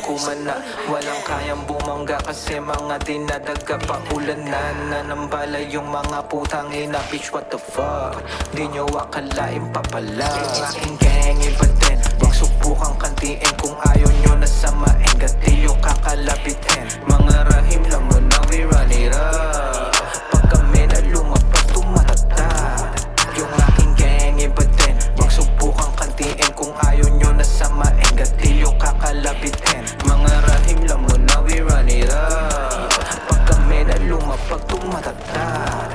kumana. Walang kayang bumangga kasi mga dinadaga pa ulanan. Nanambala yung mga putang ina, bitch what the fuck. Di nyo akalain papala. Yung aking gang iba din, wag subukang kantiin. Kung ayaw nyo na samain, gatilyo kakalabitin. Mga rahim lang mo na we run it up. Pag kami na lumapag tumatatag. Yung aking gang iba din, wag subukang kantiin. Kung ayaw nyo na samain, gatilyo kakalabitin. Mga rahim lang mo na we run it up. Pag kami na lumapag tumatatag.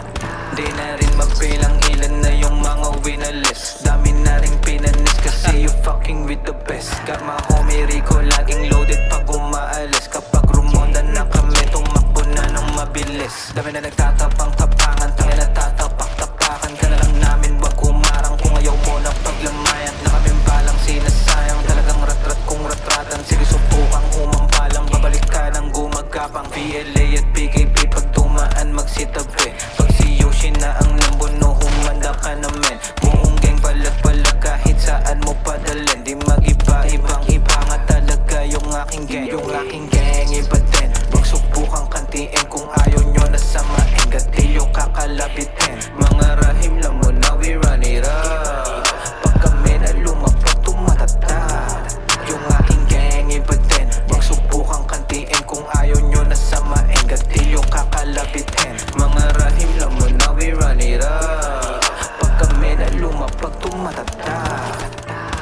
Di na rin mabilang ilan na yung mga winalis. Dami na rin pinanis kasi you fucking with the best. Got my homie Rico laging loaded pag umaalis. Kapag rumonda na kami tumakbo na ng mabilis. Dami na nagtatapang-tapangan, tangin na tatapak-tapakan ka na lang namin. Wag kumarang kung ayaw mo na paglamayan. Na kaming balang sinasayang, talagang rat-rat kung rat-ratan. Sige subukang umampalang, babalik ka ng gumagapang. PLA at PKP pag tumaan magsitabi. Pag si Yoshi na ang lambuno, humanda ka na men. Buong gang balag-balag kahit saan mo padalhin. Di mag-iba, ibang-iba nga talaga yung aking gang. Yung aking gang iba din, wag subukang kantiin. Kung ayaw nyo na samain, gatilyo kakalabitin. Mga rahim lang mo na we run it up. Pag kami na lumapag tumatatag. Yung aking gang iba din, wag subukang kantiin. Kung ayaw nyo na samain, gatilyo kakalabitin. Mga rahim lang mo na we run it up. Pag kami na lumapag tumatatag.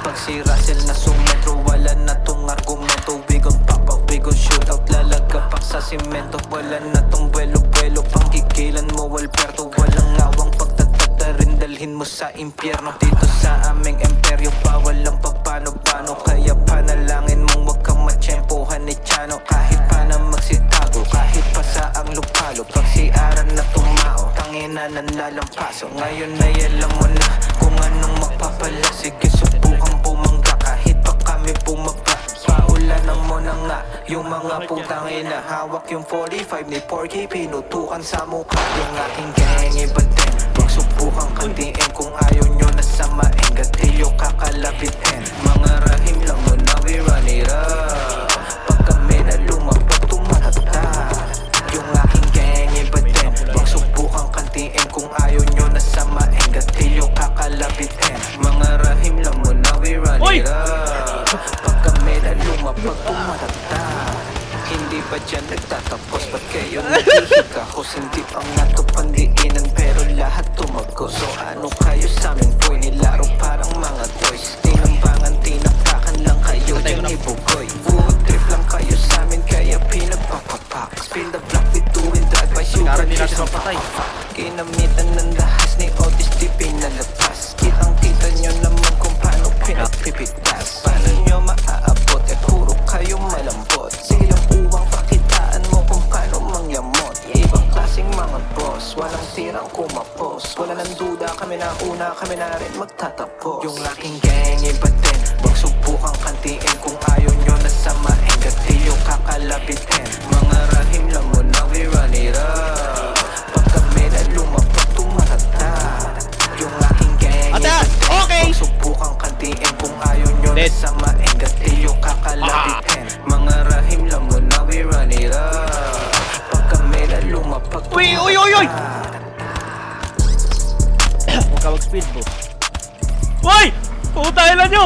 Pag si Russell na sumetro, wala na tong argumento. We gon' pop out, we gon' shoot out, lalagapak sa simento. Wala na tong buwelo-buwelo, pangkikilan mo Alberto. Walang awang pagtatatarin, dalhin mo sa impyerno. Dito sa aming imperyo, bawal ang papano-pano. Kaya panalangin mong wag kang matsyempohan ni Chano. Kahit pa na magsitago, kahit pa sa ang lupalo. Pag si Aran na tumao, tangina ng lalampaso. Ngayon ay alam mo na kung anong magpapala. Sige subukang bumangga kahit pa kami bumaba. Paulanan mo na nga yung mga putang ina. Hawak yung 45 ni Porky, pinutukan sa mukha. Yung aking gang iba din, wag subukang kantiin. Kung ayaw nyo na samain, gatilyo kakalabitin. Mga rahim lang mo na we run it up. Pag kami na lumapag tumatatag. Yung aking gang iba din, wag subukang kantiin. Kung ayaw nyo na samain, gatilyo kakalabitin. Mga rahim lang mo na we run it up. Pag kami na lumapag tumatatag. Hindi ba dyan nagtatapos? Ba't kayo naghihikahos? Hindi pa nga to pandiinan pero lahat tumagos. So ano kayo sa amin boy? Nilaro parang mga toys. Tinambangan, tinakakan lang kayo dyan ibugoy. Food trip lang kayo sa amin kaya pinagpapapak. Spin the block with doing drive-bys. You can just papapak. Kinamitan ng dahas ni Otis di pinalabas. Kitang-kita nyo naman kung paano pinagpipitas. Paano nyo maaabot? Eh puro kayo malambot. Silang uwang pakitaan mo kung paano mangyamot. Ibang klaseng mga boss, walang tirang kumapos. Wala nang duda, kami na una, kami na rin magtatapos. Yung aking gang iba din, wag subukang kantiin. Kung ayaw nyo na samain, gatilyo kakalabitin. Mga rahim lang mo na we run it up. Pag kami na lumapag tumatatag. Yung aking gang iba din, wag subukang kantiin. Kung ayaw nyo na samain, gatilyo kakalabitin. Mga rahim lang mo na we run it up. Pag kami na lumapag tumatatag. Uy! Huwag ka mag-speed bro. Uy! Puta ilan nyo!